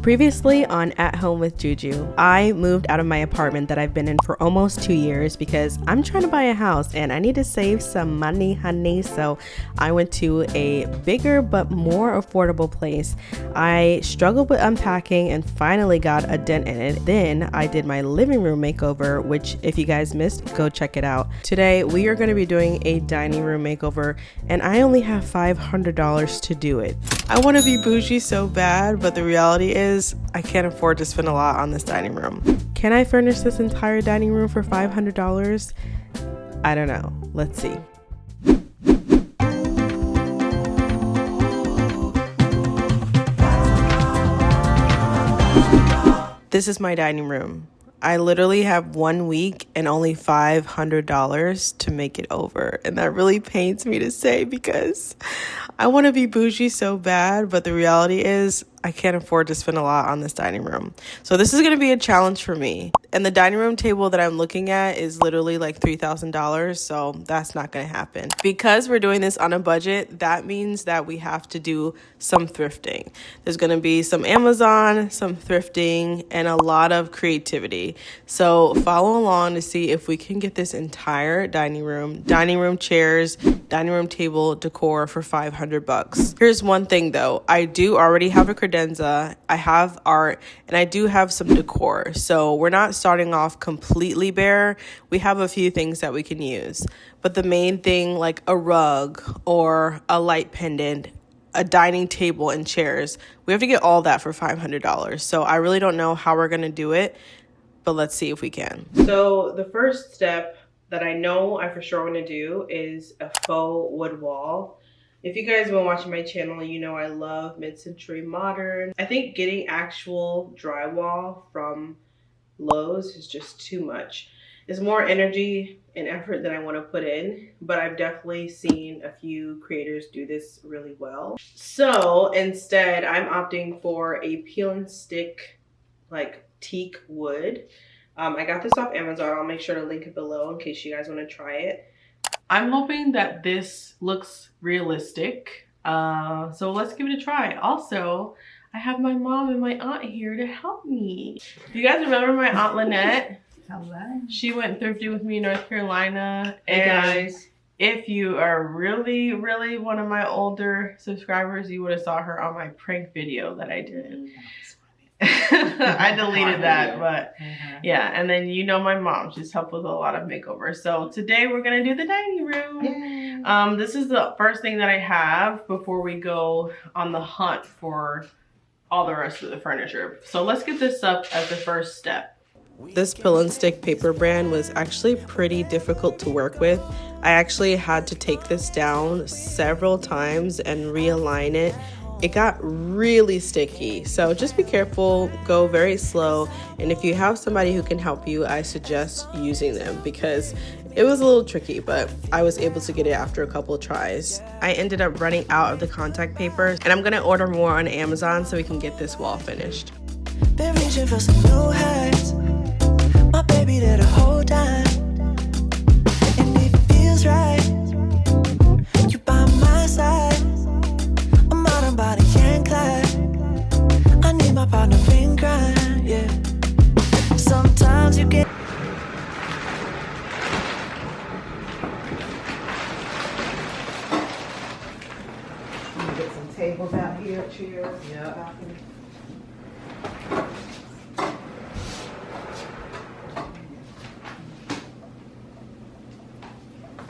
Previously on At Home with Juju, I moved out of my apartment that I've been in for almost 2 years because I'm trying to buy a house and I need to save some money, honey. So I went to a bigger but more affordable place. I struggled with unpacking and finally got a dent in it. Then I did my living room makeover, which if you guys missed, go check it out. Today we are going to be doing a dining room makeover and I only have $500 to do it. I want to be bougie so bad, but the reality is I can't afford to spend a lot on this dining room. Can I furnish this entire dining room for $500? I don't know. Let's see. This is my dining room. I literally have 1 week and only $500 to make it over. And that really pains me to say because I want to be bougie so bad, but the reality is I can't afford to spend a lot on this dining room. So this is going to be a challenge for me. And the dining room table that I'm looking at is literally like $3,000. So that's not going to happen. Because we're doing this on a budget, that means that we have to do some thrifting. There's going to be some Amazon, some thrifting, and a lot of creativity. So follow along to see if we can get this entire dining room chairs, dining room table decor for $500. Here's one thing though. I do already have a credenza, I have art, and I do have some decor. So we're not starting off completely bare. We have a few things that we can use. But the main thing, like a rug or a light pendant, a dining table and chairs, we have to get all that for $500. So I really don't know how we're going to do it, but let's see if we can. So the first step that I know I for sure want to do is a faux wood wall. If you guys have been watching my channel, you know I love mid-century modern. I think getting actual drywall from Lowe's is just too much. It's more energy and effort than I want to put in, but I've definitely seen a few creators do this really well. So instead, I'm opting for a peel and stick, like teak wood. I got this off Amazon. I'll make sure to link it below in case you guys want to try it. I'm hoping that this looks realistic. So let's give it a try. Also, I have my mom and my aunt here to help me. You guys remember my Aunt Lynette? Hello. She went thrifting with me in North Carolina. Hey and guys. If you are really one of my older subscribers, you would have saw her on my prank video that I did. I deleted that, but yeah. And then you know my mom, she's helped with a lot of makeovers. So today we're gonna do the dining room. Yay. This is the first thing that I have before we go on the hunt for all the rest of the furniture. So let's get this up as the first step. This pill and stick paper brand was actually pretty difficult to work with. I actually had to take this down several times and realign it. It got really sticky, so just be careful, go very slow, and if you have somebody who can help you, I suggest using them because it was a little tricky, but I was able to get it after a couple of tries. I ended up running out of the contact paper, and I'm gonna order more on Amazon so we can get this wall finished. Been reaching for some new heights, my baby there the whole time, and it feels right, you by my side. Body can't climb. I need my partner in crime, yeah. Sometimes you get. Get some tables out here, chairs. Yeah.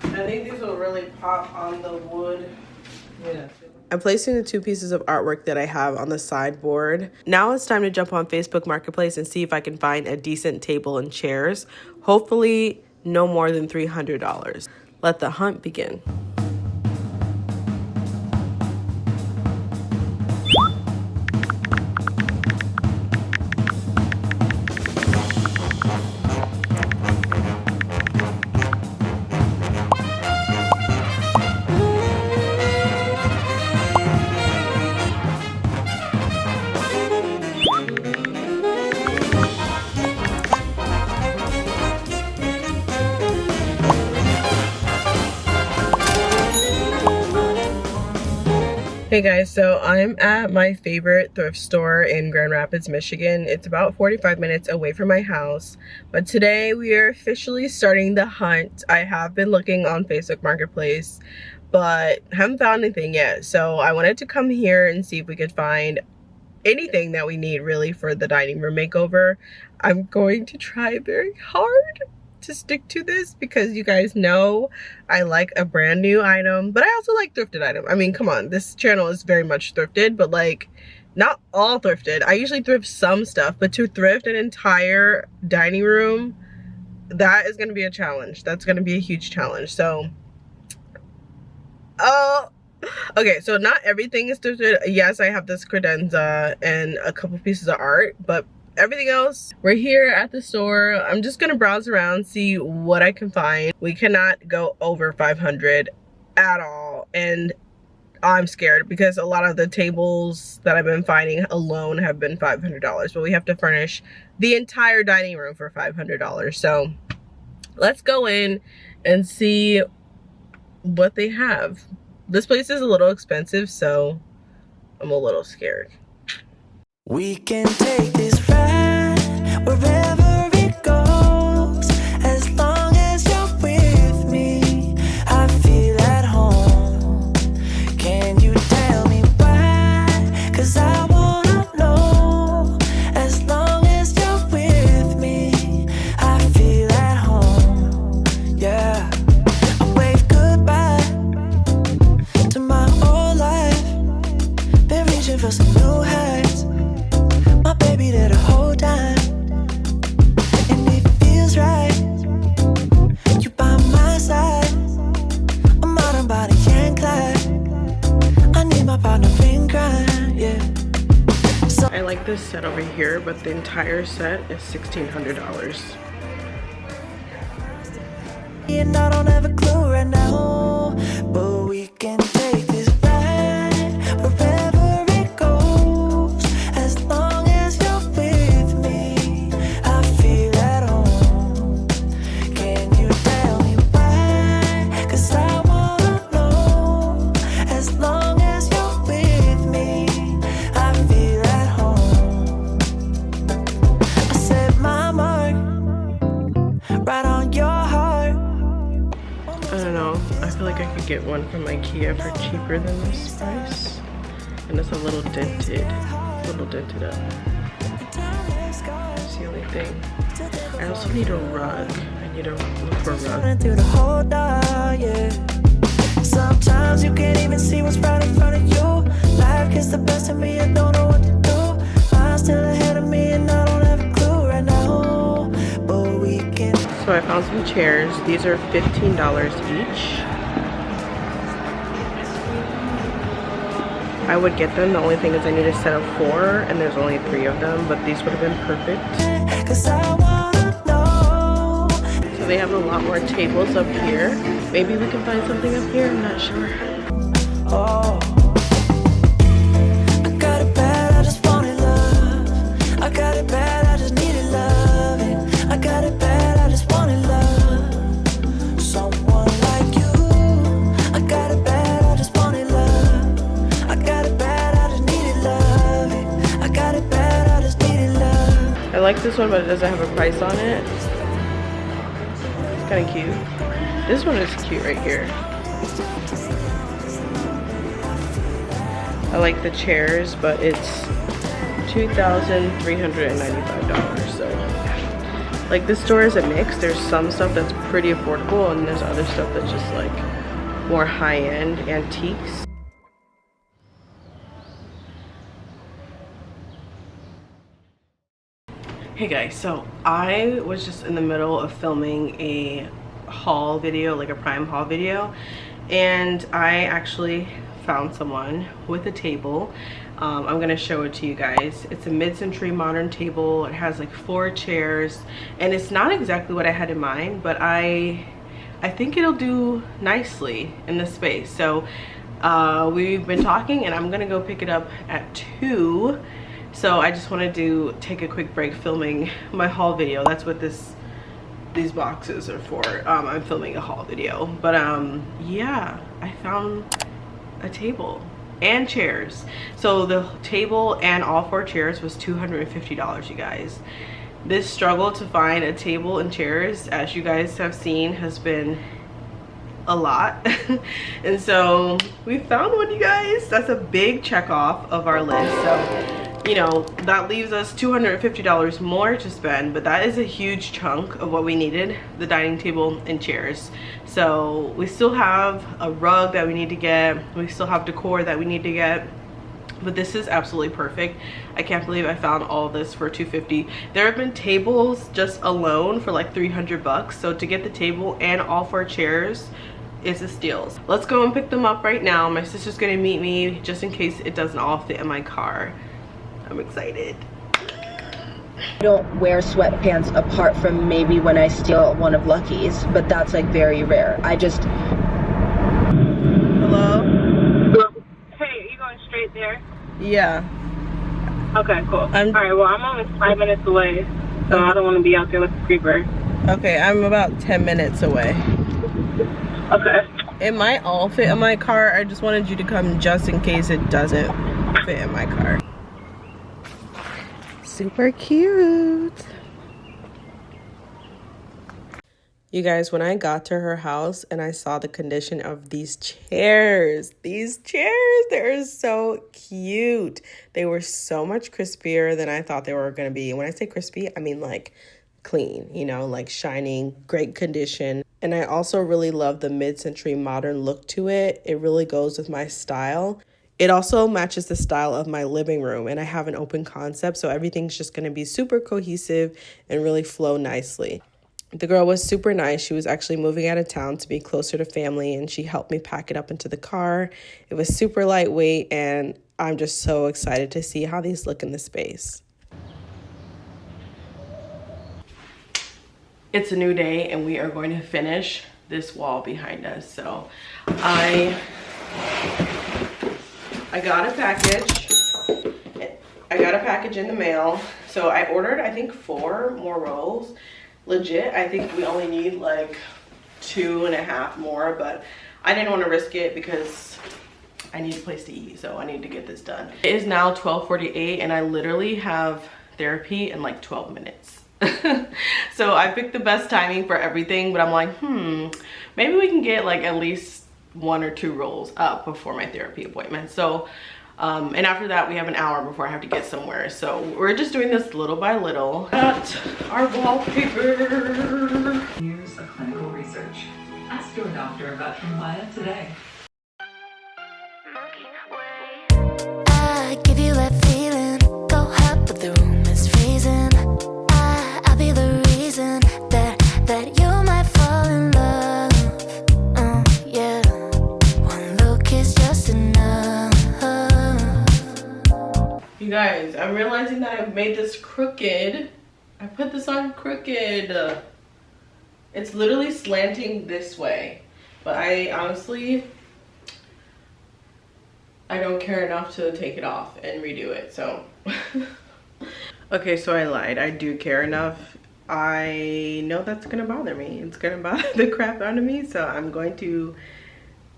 I think these will really pop on the wood. Yeah. I'm placing the 2 pieces of artwork that I have on the sideboard. Now it's time to jump on Facebook Marketplace and see if I can find a decent table and chairs. Hopefully no more than $300. Let the hunt begin. Hey guys, so I'm at my favorite thrift store in Grand Rapids, Michigan. It's about 45 minutes away from my house, but today we are officially starting the hunt. I have been looking on Facebook Marketplace, but haven't found anything yet. So I wanted to come here and see if we could find anything that we need really for the dining room makeover. I'm going to try very hard to stick to this because you guys know I like a brand new item, but I also like thrifted item. I mean, come on, this channel is very much thrifted, but like not all thrifted. I usually thrift some stuff, but to thrift an entire dining room, that is going to be a challenge. That's going to be a huge challenge. So okay, so not everything is thrifted. Yes, I have this credenza and a couple pieces of art, but everything else, we're here at the store. I'm just gonna browse around, see what I can find. We cannot go over 500 at all, and I'm scared because a lot of the tables that I've been finding alone have been $500, but we have to furnish the entire dining room for $500. So let's go in and see what they have. This place is a little expensive, so I'm a little scared. We can take this ride wherever it goes, as long as you're with me. I feel at home. Can you tell me why? 'Cause I wanna know. As long as you're with me, I feel at home. Yeah. I wave goodbye to my old life. Been reaching for some new heights. My baby there the whole time, and it feels right. You by my side. I'm out on body and Clyde. I need my partner in crime, yeah. So I like this set over here, but the entire set is $1,600. and I don't have a clue right now, but we can take this ride wherever it goes, as long as you're with me. I feel at home. Can you tell me why? 'Cause I wanna know. As long as you're with me, I feel at home. I set my mark right on your heart. I don't know, I feel like I could get one from IKEA for cheaper than this price. And it's a little dented up. That's the only thing. I also need a rug. I need to look for a rug. Running through the whole dark, yeah. Sometimes you can't even see what's right in front of you. Life gets the best of me, I don't know what to do. Mine's still ahead of me and I don't have a clue right now, but we can. So I found some chairs. These are $15 each. I would get them. The only thing is I need a set of 4 and there's only 3 of them, but these would have been perfect. 'Cause I wanna know. So they have a lot more tables up here. Maybe we can find something up here, I'm not sure. Oh, I got it bad, I just wanted love. I got it bad, I just needed loving. I got it bad, I just wanted love. Someone like you. I got it bad, I just wanted love. I got it bad, I just needed loving. I got it bad, I just needed love. I like this one, but it doesn't have a price on it. It's kind of cute. This one is cute right here. I like the chairs, but it's $2,395. So, like, this store is a mix. There's some stuff that's pretty affordable, and there's other stuff that's just like more high-end antiques. Hey guys, so I was just in the middle of filming a haul video, like a Prime haul video, and I actually found someone with a table. I'm gonna show it to you guys. It's a mid-century modern table. It has like 4 chairs, and it's not exactly what I had in mind, but I think it'll do nicely in this space. So we've been talking, and I'm gonna go pick it up at 2. So I just wanted to take a quick break filming my haul video. That's what these boxes are for. I'm filming a haul video, but yeah, I found a table and chairs. So the table and all 4 chairs was $250, you guys. This struggle to find a table and chairs, as you guys have seen, has been a lot. And so we found one, you guys. That's a big check off of our list. So, you know, that leaves us $250 more to spend, but that is a huge chunk of what we needed, the dining table and chairs. So we still have a rug that we need to get. We still have decor that we need to get. But this is absolutely perfect. I can't believe I found all this for $250. There have been tables just alone for like $300. So to get the table and all 4 chairs is a steal. Let's go and pick them up right now. My sister's gonna meet me just in case it doesn't all fit in my car. I'm excited. I don't wear sweatpants apart from maybe when I steal one of Lucky's, but that's like very rare. I just... Hello? Hey, are you going straight there? Yeah. Okay, cool. All right, well, I'm only 5 minutes away, so I don't want to be out there with a creeper. Okay, I'm about 10 minutes away. Okay. It might all fit in my car. I just wanted you to come just in case it doesn't fit in my car. Super cute. You guys, when I got to her house and I saw the condition of these chairs, they're so cute. They were so much crispier than I thought they were going to be. And when I say crispy, I mean like clean, you know, like shining, great condition. And I also really love the mid-century modern look to it. It really goes with my style. It also matches the style of my living room, and I have an open concept, so everything's just going to be super cohesive and really flow nicely. The girl was super nice. She was actually moving out of town to be closer to family, and she helped me pack it up into the car. It was super lightweight, and I'm just so excited to see how these look in the space. It's a new day, and we are going to finish this wall behind us. So I got a package. I got a package in the mail. So I ordered, I think, 4 more rolls. Legit, I think we only need like 2.5 more, but I didn't want to risk it because I need a place to eat, so I need to get this done. It is now 12:48 and I literally have therapy in like 12 minutes. So I picked the best timing for everything, but I'm like, maybe we can get like at least 1 or 2 rolls up before my therapy appointment. So and after that we have an hour before I have to get somewhere, so we're just doing this little by little. Got our wallpaper. Years of clinical research. Ask your doctor about Tremblaya today. I give you that feeling. Go hot, but the room is freezing. I'll be the reason that you might fall in love. Yeah, one look is just enough. You guys, I'm realizing that I've made this crooked. I put this on crooked. It's literally slanting this way, but I honestly, I don't care enough to take it off and redo it, so. Okay, so I lied. I do care enough. I know that's gonna bother me. It's gonna bother the crap out of me, so I'm going to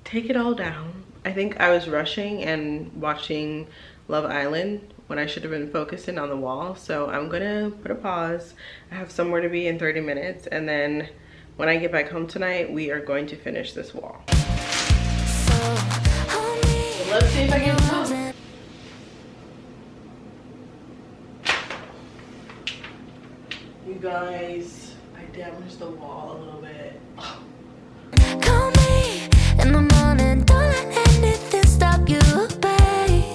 take it all down. I think I was rushing and watching Love Island when I should have been focusing on the wall, so I'm gonna put a pause. I have somewhere to be in 30 minutes, and then when I get back home tonight, we are going to finish this wall. Let's see if I can tell. You guys, I damaged the wall a little bit. Call me in the morning, don't let anything stop you, babe.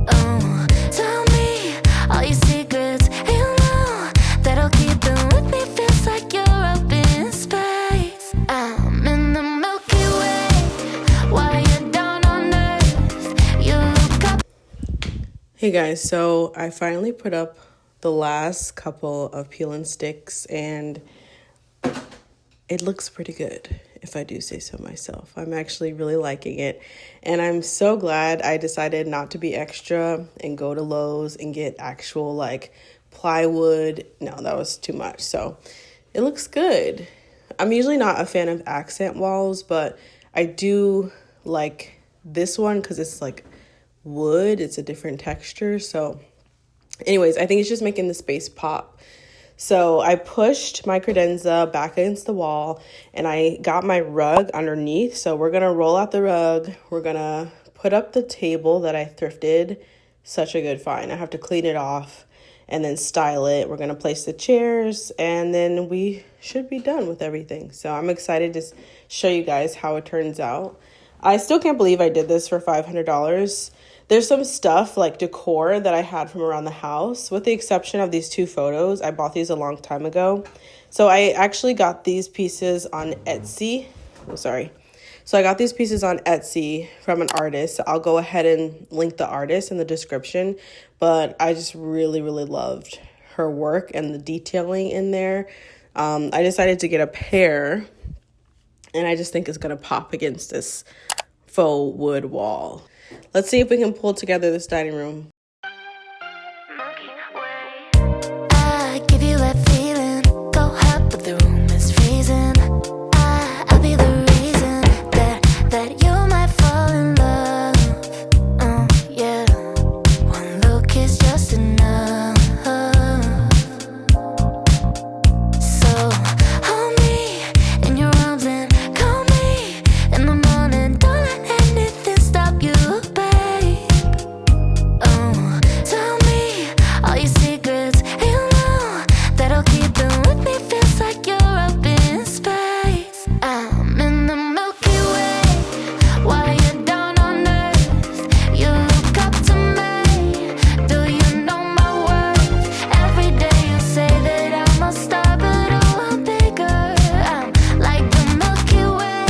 Oh, tell me all your secrets, and you know that I'll keep them with me. Feels like you're up in space. I'm in the Milky Way, while you're down on Earth, you look up. Hey guys, so I finally put up the last couple of peel and sticks, and it looks pretty good, if I do say so myself. I'm actually really liking it, and I'm so glad I decided not to be extra and go to Lowe's and get actual like plywood. No, that was too much. So it looks good. I'm usually not a fan of accent walls, but I do like this one because it's like wood. It's a different texture. So anyways, I think it's just making the space pop. So I pushed my credenza back against the wall and I got my rug underneath. So we're going to roll out the rug. We're going to put up the table that I thrifted. Such a good find. I have to clean it off and then style it. We're going to place the chairs and then we should be done with everything. So I'm excited to show you guys how it turns out. I still can't believe I did this for $500. There's some stuff like decor that I had from around the house, with the exception of these 2 photos. I bought these a long time ago. So I actually got these pieces on Etsy. So I got these pieces on Etsy from an artist. I'll go ahead and link the artist in the description. But I just really, really loved her work and the detailing in there. I decided to get a pair, and I just think it's going to pop against this faux wood wall. Let's see if we can pull together this dining room. I give you that feeling, go hot, but the room is freezing. I'll be the reason that you might fall in love. Yeah, one look is just enough. So hold me in your arms and call me in the morning. Don't let anything stop you, babe. Tell me all your secrets, and you know that I'll keep them with me. Feels like you're up in space. I'm in the Milky Way while you're down on Earth. You look up to me. Do you know my worth? Every day you say that I'm a star, but oh, I'm bigger. I'm like the Milky Way,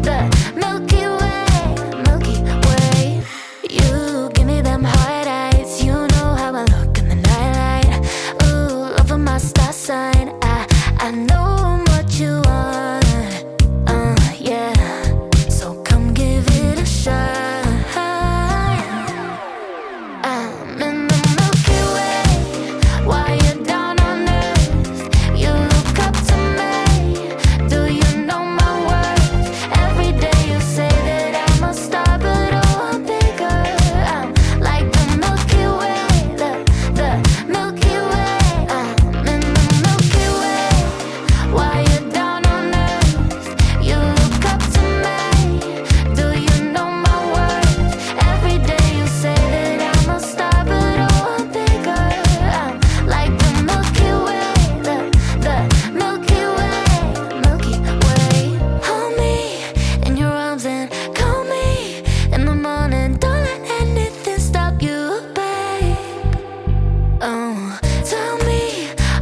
the Milky Way, Milky Way. You give me them hard eyes. You know how I look in the nightlight. Ooh, over my star sign. I know what you want. Yeah. So come give it a shot. I'm in the Milky Way while you're down on Earth. You look up to me. Do you know my worth? Every day you say that I'm a star, but oh, I'm bigger. I'm like the Milky Way, the Milky Way. I'm in the Milky Way while you're down on Earth. You look up to me. Do you know my worth? Every day you say that I'm a star, but oh, I'm bigger. I'm like the Milky Way, the Milky Way, Milky Way. Hold me in your arms and call me in the morning. Don't let anything stop you, babe. Tell me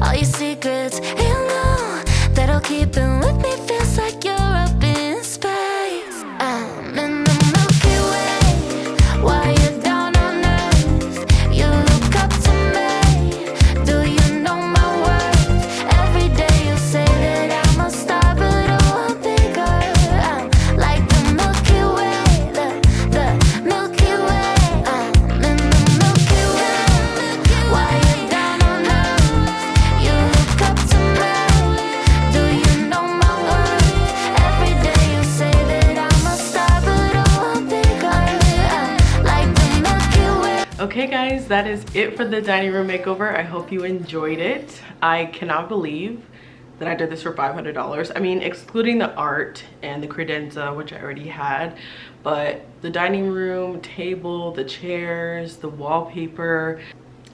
all your secrets, and you know that I'll keep them with me. Feels like you're up in space. I'm in the Milky Way while you're down on Earth. You look up to me. Do you know my worth? Every day you say that I'm a star, but oh, I'm bigger. I'm like the Milky Way, the Milky Way. I'm in the Milky Way while you're down on Earth. You look up to me. Do you know my worth? Every day you say that I'm a star, but oh, I'm bigger. I'm like the Milky Way. Okay guys, that is it for the dining room makeover. I hope you enjoyed it. I cannot believe that I did this for $500. I mean, excluding the art and the credenza, which I already had, but the dining room table, the chairs, the wallpaper,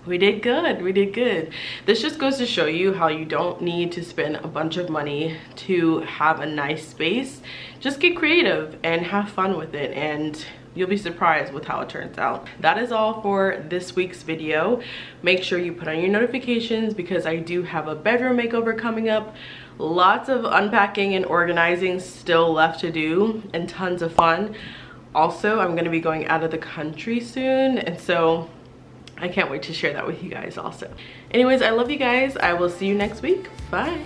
we did good. We did good. This just goes to show you how you don't need to spend a bunch of money to have a nice space. Just get creative and have fun with it, and you'll be surprised with how it turns out. That is all for this week's video. Make sure you put on your notifications because I do have a bedroom makeover coming up. Lots of unpacking and organizing still left to do, and tons of fun. Also, I'm gonna be going out of the country soon, and so I can't wait to share that with you guys also. Anyways, I love you guys. I will see you next week. Bye.